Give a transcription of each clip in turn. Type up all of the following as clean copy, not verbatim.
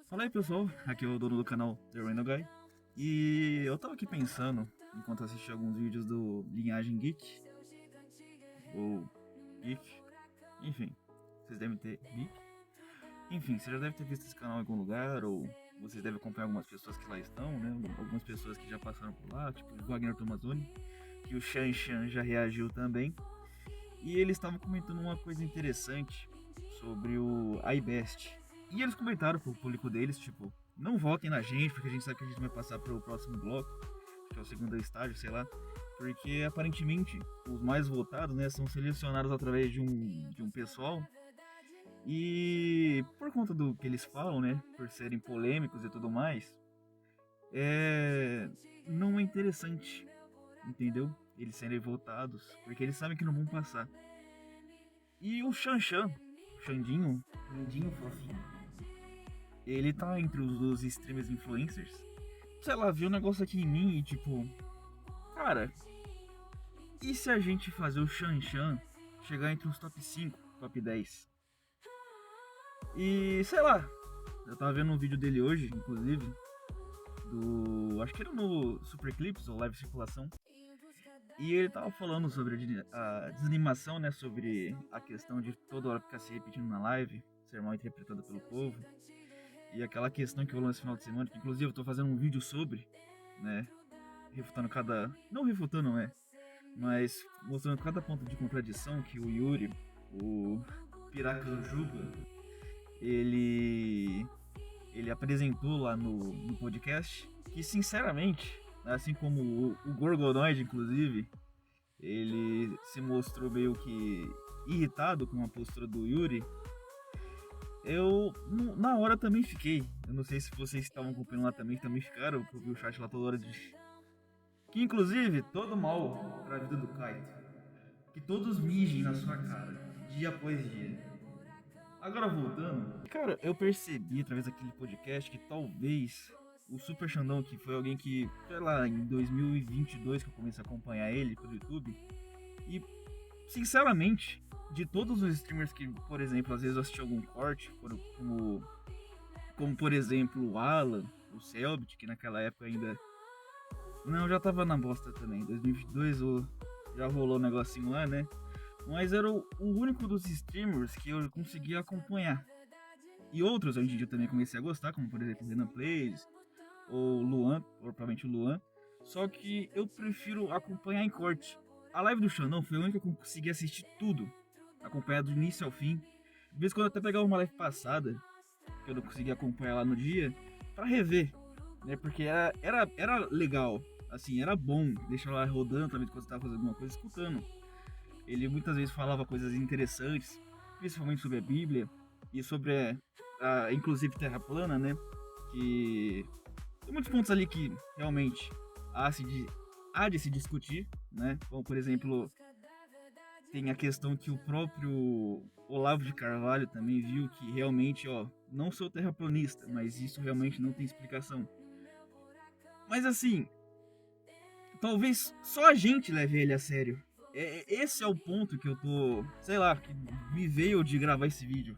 Fala aí pessoal, aqui é o dono do canal The Random Guy. E eu tava aqui pensando, enquanto assisti alguns vídeos do Linhagem Geek, ou Geek, enfim, vocês devem ter Geek. Enfim, você já deve ter visto esse canal em algum lugar, ou vocês devem acompanhar algumas pessoas que lá estão, né? Algumas pessoas que já passaram por lá, tipo o Wagner Tomazoni, que o Shan já reagiu também. E eles estavam comentando uma coisa interessante sobre o iBest. E eles comentaram pro público deles, tipo, não votem na gente, porque a gente sabe que a gente vai passar pro próximo bloco, que é o segundo estágio, sei lá. Porque aparentemente os mais votados, né, são selecionados através de um pessoal. E por conta do que eles falam, né, por serem polêmicos e tudo mais, não é interessante, entendeu? Eles serem votados, porque eles sabem que não vão passar. E o Xandinho fofinho, ele tá entre os streamers influencers. Sei lá, viu um negócio aqui em mim e tipo, cara, e se a gente fazer o Shan chegar entre os top 5, top 10? E sei lá, eu tava vendo um vídeo dele hoje, inclusive, acho que era no Super Clips ou Live Circulação. E ele tava falando sobre a desanimação, né, sobre a questão de toda hora ficar se repetindo na live, ser mal interpretada pelo povo. E aquela questão que rolou nesse final de semana, que inclusive eu tô fazendo um vídeo sobre, né, refutando não refutando, mas mostrando cada ponto de contradição que o Yuri, o Piracanjuba, ele apresentou lá no podcast, que sinceramente, assim como o Gorgonoid, inclusive, ele se mostrou meio que irritado com a postura do Yuri. Eu, na hora, também fiquei. Eu não sei se vocês estavam acompanhando lá também ficaram, porque eu vi o chat lá toda hora de... Que, inclusive, todo mal pra vida do Kaito. Que todos mijem na sua cara, dia após dia. Agora, voltando... Cara, eu percebi, através daquele podcast, que talvez o Super Xandão, que foi alguém que, sei lá, em 2022 que eu comecei a acompanhar ele pelo YouTube, e, sinceramente, de todos os streamers que, por exemplo, às vezes eu assisti algum corte, como por exemplo o Alan, o Selbit, que naquela época ainda... Não, já tava na bosta também, em 2022 já rolou um negocinho lá, né? Mas era o único dos streamers que eu conseguia acompanhar. E outros hoje em dia eu também comecei a gostar, como por exemplo o Renan Plays, ou Luan, provavelmente o Luan. Só que eu prefiro acompanhar em corte. A live do Xandão foi a única que eu consegui assistir tudo, acompanhar do início ao fim. De vez em quando eu até pegava uma live passada, que eu não conseguia acompanhar lá no dia, pra rever, né? Porque era legal, assim, era bom deixar lá rodando também quando você tava fazendo alguma coisa, escutando. Ele muitas vezes falava coisas interessantes, principalmente sobre a Bíblia e sobre inclusive Terra Plana, né? Que tem muitos pontos ali que realmente há de se discutir, né? Como por exemplo, tem a questão que o próprio Olavo de Carvalho também viu que realmente, não sou terraplanista, mas isso realmente não tem explicação. Mas assim, talvez só a gente leve ele a sério. Esse é o ponto que eu tô, sei lá, que me veio de gravar esse vídeo.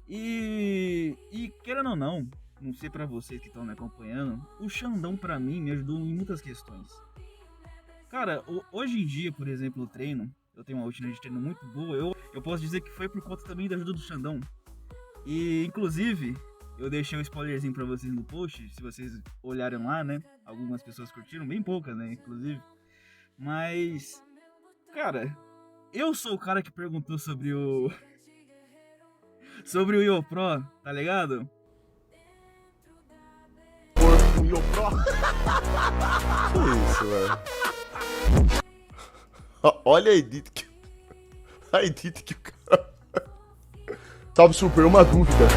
E querendo ou não sei pra vocês que estão me acompanhando, o Xandão pra mim me ajudou em muitas questões. Cara, hoje em dia, por exemplo, o treino, eu tenho uma rotina de treino muito boa, eu posso dizer que foi por conta também da ajuda do Xandão. E inclusive, eu deixei um spoilerzinho pra vocês no post, se vocês olharem lá, né? Algumas pessoas curtiram, bem poucas, né, inclusive. Mas, cara, eu sou o cara que perguntou sobre o IoPro, tá ligado? O IoPro? Que isso, velho? Olha a edit que o cara... Salve, Super, uma dúvida.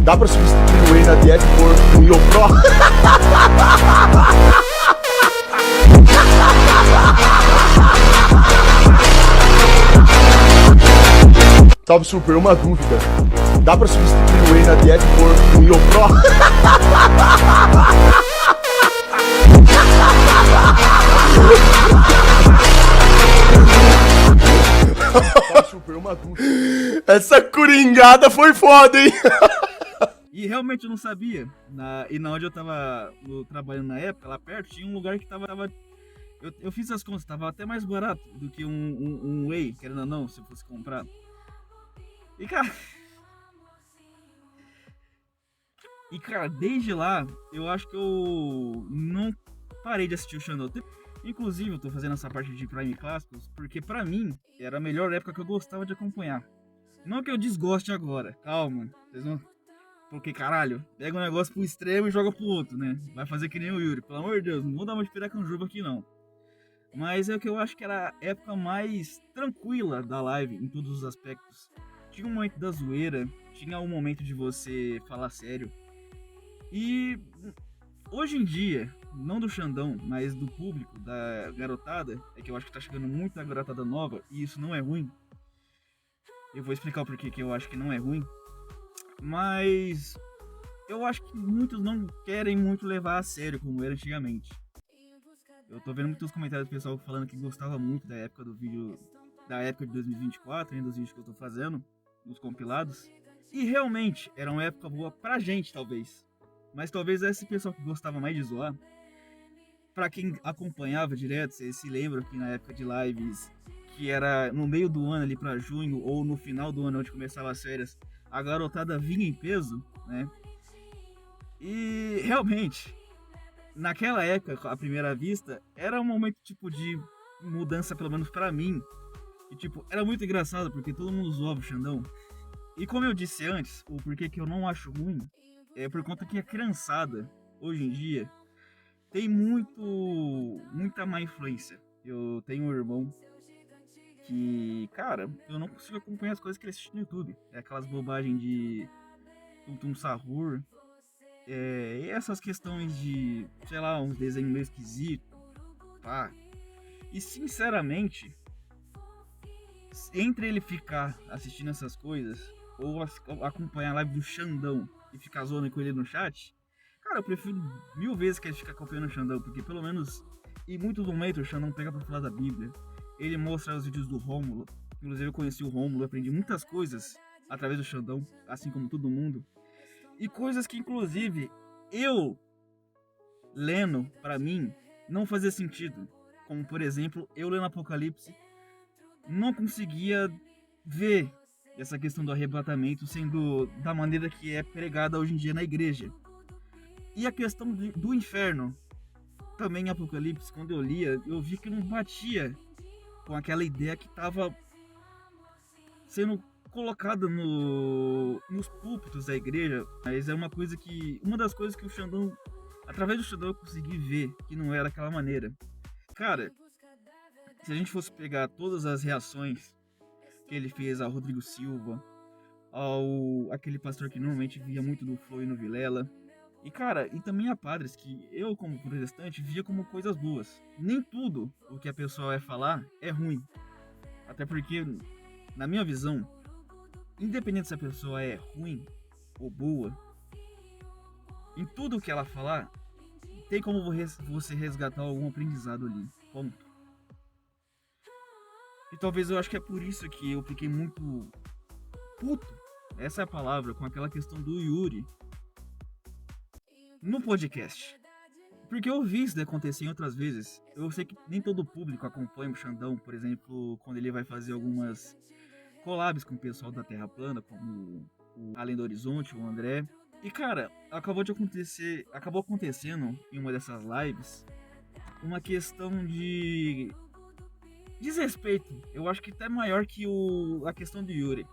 Dá pra substituir o Whey na dieta por um IoPro? Salve, Super, uma dúvida. Dá pra substituir o Whey na dieta por um IoPro? Salve, Super, uma dúvida. Essa coringada foi foda, hein? E realmente eu não sabia. E na onde eu tava trabalhando na época, lá perto, tinha um lugar que tava eu fiz as contas, tava até mais barato do que um whey, querendo ou não, se eu fosse comprar. E cara. E cara, desde lá, eu acho que eu não parei de assistir o Xandão. Inclusive, eu tô fazendo essa parte de Prime Clássicos, porque pra mim era a melhor época que eu gostava de acompanhar. Não que eu desgoste agora, calma. Vocês não. Porque caralho, pega um negócio pro extremo e joga pro outro, né? Vai fazer que nem o Yuri. Pelo amor de Deus, não vou dar uma de piracanjuba aqui não. Mas é o que eu acho que era a época mais tranquila da live, em todos os aspectos. Tinha um momento da zoeira, tinha um momento de você falar sério. E hoje em dia, não do Xandão, mas do público, da garotada, é que eu acho que tá chegando muita garotada nova, e isso não é ruim. Eu vou explicar o porquê que eu acho que não é ruim. Mas eu acho que muitos não querem muito levar a sério como era antigamente. Eu tô vendo muitos comentários do pessoal falando que gostava muito da época do vídeo, da época de 2024, né, dos vídeos que eu tô fazendo, dos compilados. E realmente era uma época boa pra gente, talvez. Mas talvez esse pessoal que gostava mais de zoar, pra quem acompanhava direto, vocês se lembram que na época de lives, que era no meio do ano ali pra junho, ou no final do ano onde começava as férias, a garotada vinha em peso, né? E realmente, naquela época, à primeira vista, era um momento tipo de mudança, pelo menos pra mim. E tipo, era muito engraçado porque todo mundo zoava o Xandão. E como eu disse antes, o porquê que eu não acho ruim é por conta que a criançada, hoje em dia, tem muita má influência. Eu tenho um irmão que, cara, eu não consigo acompanhar as coisas que ele assiste no YouTube. É aquelas bobagens de Tum Sahur. E essas questões de, sei lá, uns desenhos meio esquisitos. Pá. E sinceramente, entre ele ficar assistindo essas coisas ou acompanhar a live do Xandão e ficar zoando com ele no chat, cara, eu prefiro 1000 vezes que ele ficar acompanhando o Xandão, porque pelo menos em muitos momentos o Xandão pega pra falar da Bíblia. Ele mostra os vídeos do Rômulo. Inclusive eu conheci o Rômulo, aprendi muitas coisas através do Xandão, assim como todo mundo. E coisas que inclusive eu lendo, pra mim, não fazia sentido. Como por exemplo, eu lendo Apocalipse, não conseguia ver essa questão do arrebatamento sendo da maneira que é pregada hoje em dia na igreja. E a questão do inferno, também em Apocalipse, quando eu lia, eu vi que não batia com aquela ideia que estava sendo colocada nos púlpitos da igreja. Mas é uma das coisas que o Xandão, através do Xandão eu consegui ver que não era daquela maneira. Cara, se a gente fosse pegar todas as reações que ele fez ao Rodrigo Silva, aquele pastor que normalmente via muito do Flow e no Vilela, e cara, e também a padres que eu como protestante via como coisas boas. Nem tudo o que a pessoa vai falar é ruim. Até porque, na minha visão, independente se a pessoa é ruim ou boa, em tudo que ela falar, tem como você resgatar algum aprendizado ali. Ponto. E talvez eu acho que é por isso que eu fiquei muito puto, essa é a palavra, com aquela questão do Yuri no podcast. Porque eu vi isso acontecer em outras vezes. Eu sei que nem todo o público acompanha o Xandão, por exemplo, quando ele vai fazer algumas collabs com o pessoal da Terra Plana, como o Além do Horizonte, o André. E cara, acabou acontecendo em uma dessas lives uma questão de desrespeito. Eu acho que até maior que a questão do Yuri,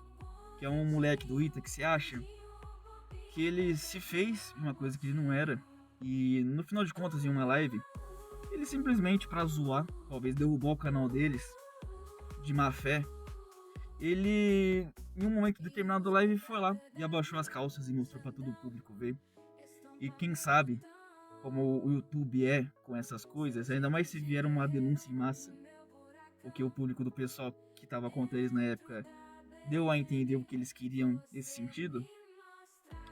que é um moleque do Ita que se acha que ele se fez de uma coisa que ele não era. E no final de contas, em uma live, ele simplesmente, pra zoar, talvez derrubar o canal deles de má fé, ele, em um momento determinado da live, foi lá e abaixou as calças e mostrou pra todo o público ver. E quem sabe, como o YouTube é com essas coisas, ainda mais se vier uma denúncia em massa, porque o público do pessoal que tava contra eles na época deu a entender o que eles queriam nesse sentido,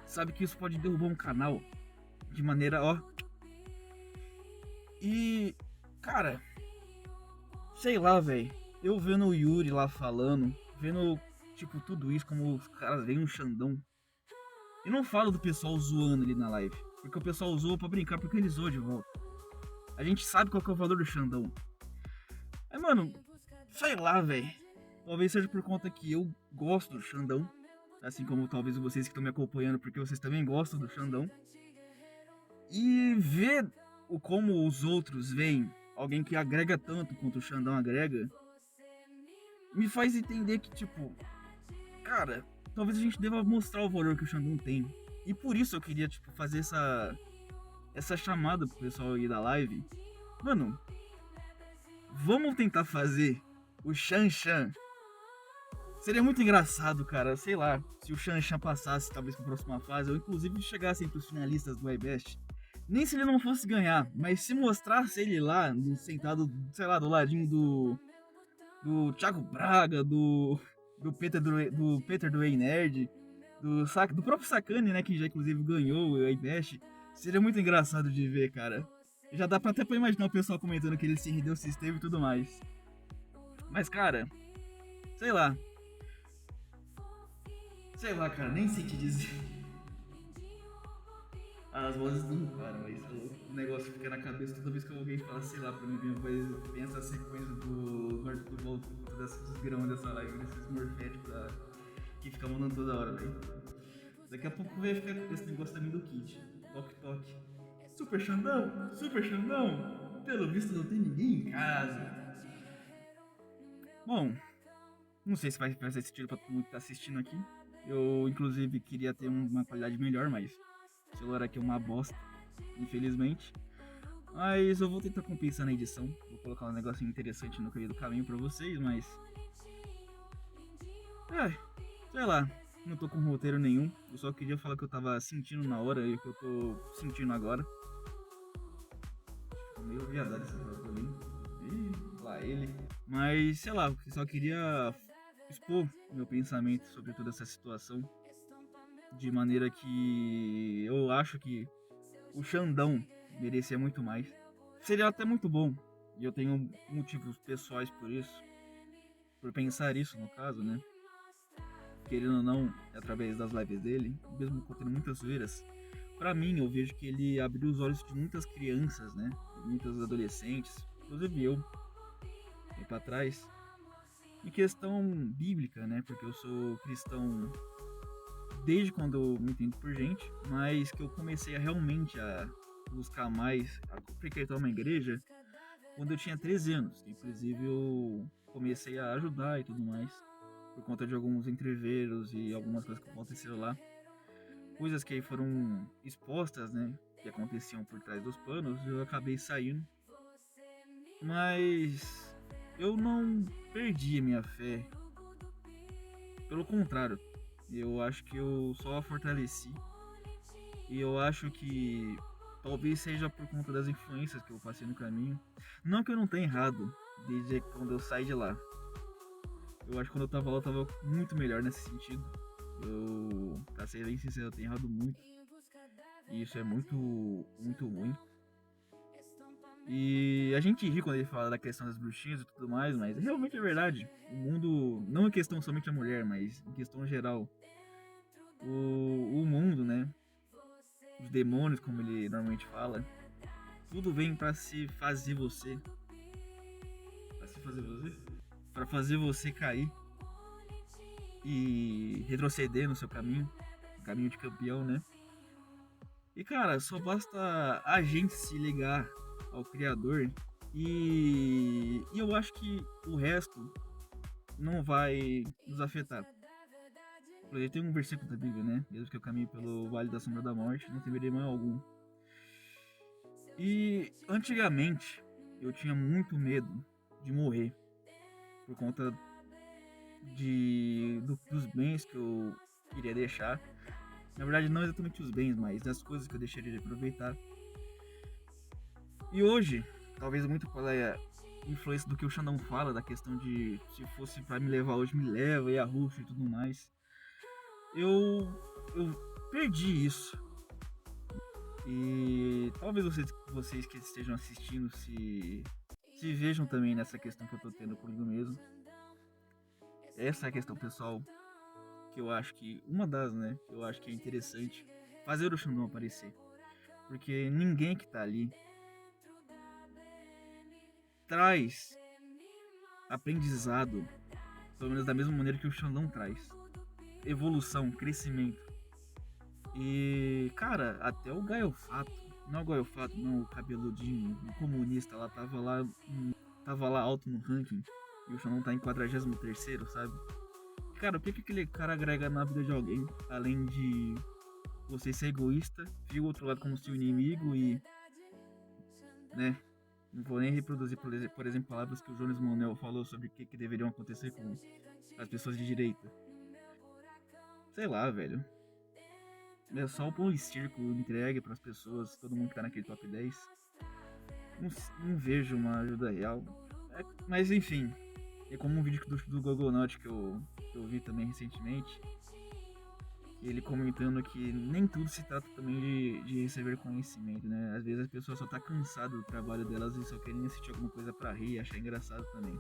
sabe que isso pode derrubar um canal de maneira, ó. E, cara, sei lá, velho, eu vendo o Yuri lá falando, vendo, tipo, tudo isso, como os caras veem um Xandão. E não falo do pessoal zoando ali na live, porque o pessoal zoou pra brincar, porque ele zoou de volta. A gente sabe qual que é o valor do Xandão. Aí, mano, sei lá, velho. Talvez seja por conta que eu gosto do Xandão. Assim como talvez vocês que estão me acompanhando, porque vocês também gostam do Xandão. E ver como os outros veem alguém que agrega tanto quanto o Xandão agrega, me faz entender que, tipo, cara, talvez a gente deva mostrar o valor que o Xandão tem. E por isso eu queria, tipo, fazer essa chamada pro pessoal aí da live. Mano, vamos tentar fazer o Xanxan. Seria muito engraçado, cara, sei lá, se o Xanxan passasse talvez pra próxima fase, ou inclusive chegasse entre os finalistas do iBest. Nem se ele não fosse ganhar, mas se mostrasse ele lá, sentado, sei lá, do ladinho do Thiago Braga, do Peter do Ei Nerd, do próprio Sakane, né, que já inclusive ganhou o iBest, seria muito engraçado de ver, cara. Já dá até pra imaginar o pessoal comentando que ele se rendeu o sistema e tudo mais. Mas, cara, sei lá. Sei lá, cara, nem sei te dizer. As vozes não param, mas o negócio fica na cabeça toda vez que alguém fala, sei lá, pra mim, minha voz pensa a sequência do volta dos grãos dessa live, desses morféticos que fica mandando toda hora, velho. Daqui a pouco vai ficar com esse negócio também do kit. Toque, toque. Super Xandão! Super Xandão! Pelo visto não tem ninguém em casa. Bom, não sei se vai fazer sentido pra todo mundo que tá assistindo aqui. Eu, inclusive, queria ter uma qualidade melhor, mas o celular aqui é uma bosta, infelizmente. Mas eu vou tentar compensar na edição. Vou colocar um negocinho interessante no meio do caminho pra vocês, mas... sei lá, não tô com roteiro nenhum. Eu só queria falar que eu tava sentindo na hora e que eu tô sentindo agora. Ficou meio viadado esse negócio ali. Ih, lá ele. Mas, sei lá, eu só queria expor meu pensamento sobre toda essa situação, de maneira que eu acho que o Xandão merecia muito mais. Seria até muito bom, e eu tenho motivos pessoais por isso, por pensar isso no caso, né? Querendo ou não, através das lives dele, mesmo contendo muitas zoeiras, pra mim eu vejo que ele abriu os olhos de muitas crianças, né? Muitos adolescentes, inclusive eu, tempo atrás, em questão bíblica, né? Porque eu sou cristão desde quando eu me entendo por gente, mas que eu comecei a realmente a buscar mais, a frequentar uma igreja quando eu tinha 13 anos. Inclusive eu comecei a ajudar e tudo mais, por conta de alguns entreveros e algumas coisas que aconteceram lá. Coisas que aí foram expostas, né? Que aconteciam por trás dos panos, eu acabei saindo. Mas eu não perdi a minha fé. Pelo contrário, eu acho que eu só a fortaleci. E eu acho que talvez seja por conta das influências que eu passei no caminho. Não que eu não tenha errado desde quando eu saí de lá. Eu acho que quando eu tava lá eu tava muito melhor nesse sentido. Pra ser bem sincero, eu tenho errado muito. E isso é muito, muito ruim. E a gente ri quando ele fala da questão das bruxinhas e tudo mais, mas realmente é verdade. O mundo, não em questão somente a mulher, mas em questão geral. O mundo, né? Os demônios, como ele normalmente fala, tudo vem pra se fazer você. Pra se fazer você? Pra fazer você cair e retroceder no seu caminho, no caminho de campeão, né? E cara, só basta a gente se ligar ao Criador e eu acho que o resto não vai nos afetar. Inclusive tem um versículo da Bíblia, né? Mesmo que eu caminhe pelo vale da sombra da morte, não temerei mal algum. E antigamente eu tinha muito medo de morrer por conta dos bens que eu iria deixar. Na verdade, não exatamente os bens, mas das coisas que eu deixaria de aproveitar. E hoje, talvez muito pela influência do que o Xandão fala, da questão de se fosse pra me levar hoje, me leva, e a Ruff e tudo mais. Eu perdi isso. E talvez vocês que estejam assistindo se vejam também nessa questão que eu tô tendo comigo mesmo. Essa é a questão, pessoal, que eu acho que... Uma das, né? Que eu acho que é interessante fazer o Xandão aparecer. Porque ninguém que tá ali traz aprendizado, pelo menos da mesma maneira que o Xandão traz. Evolução, crescimento. E, cara, até o Gaiofato, não o Gaiofato, não, o cabeludinho, o comunista lá, tava lá alto no ranking. E o Xandão tá em 43º, sabe? Cara, o que aquele cara agrega na vida de alguém, além de você ser egoísta, ver o outro lado como seu inimigo e, né, não vou nem reproduzir, por exemplo, palavras que o Jones Manuel falou sobre o que deveriam acontecer com as pessoas de direita. Sei lá, velho. É só o pão e circo entregue pras pessoas, todo mundo que tá naquele top 10. Não vejo uma ajuda real. Mas enfim, é como um vídeo do Gogonaut que eu vi também recentemente. Ele comentando que nem tudo se trata também de receber conhecimento, né? Às vezes as pessoas só tá cansado do trabalho delas e só querem assistir alguma coisa pra rir e achar engraçado também.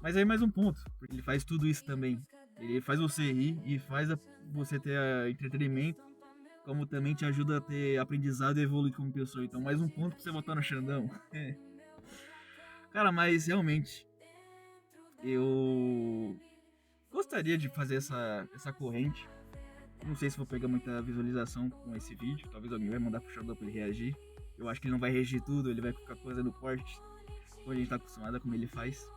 Mas aí mais um ponto, porque ele faz tudo isso também. Ele faz você rir e faz você ter entretenimento, como também te ajuda a ter aprendizado e evoluir como pessoa. Então mais um ponto pra você botar no Xandão. Cara, mas realmente eu gostaria de fazer essa corrente. Não sei se vou pegar muita visualização com esse vídeo. Talvez alguém vai mandar pro Xandão pra ele reagir. Eu acho que ele não vai reagir tudo, ele vai ficar fazendo corte, como a gente tá acostumado, como ele faz.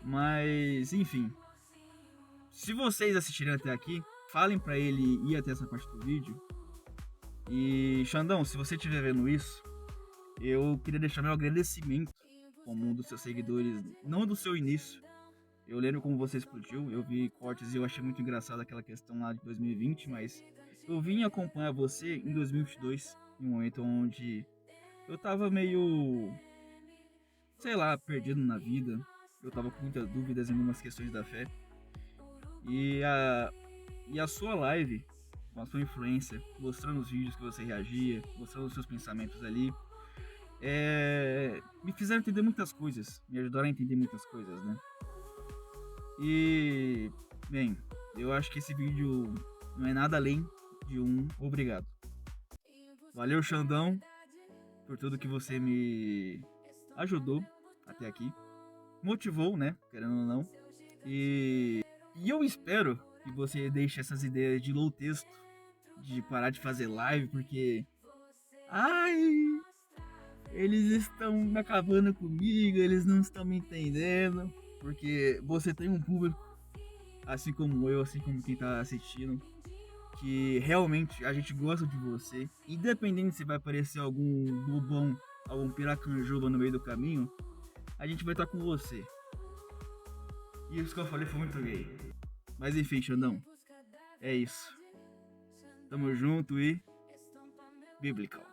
Mas, enfim. Se vocês assistirem até aqui, falem pra ele ir até essa parte do vídeo. E, Xandão, se você estiver vendo isso, eu queria deixar meu agradecimento como um dos seus seguidores, não do seu início. Eu lembro como você explodiu, eu vi cortes e eu achei muito engraçado aquela questão lá de 2020, mas eu vim acompanhar você em 2022, em um momento onde eu tava meio, sei lá, perdido na vida. Eu tava com muitas dúvidas em algumas questões da fé. E a sua live, com a sua influência, mostrando os vídeos que você reagia, mostrando os seus pensamentos ali, me fizeram entender muitas coisas, me ajudaram a entender muitas coisas, né? E, bem, eu acho que esse vídeo não é nada além de um obrigado. Valeu, Xandão, por tudo que você me ajudou até aqui. Motivou, né? Querendo ou não. E eu espero que você deixe essas ideias de low texto, de parar de fazer live, porque... Ai... Eles estão acabando comigo, eles não estão me entendendo. Porque você tem um público, assim como eu, assim como quem tá assistindo, que realmente a gente gosta de você. Independente se vai aparecer algum bobão, algum piracanjuba no meio do caminho, a gente vai estar com você. E isso que eu falei foi muito gay. Mas enfim, Xandão, é isso. Tamo junto e... Biblical.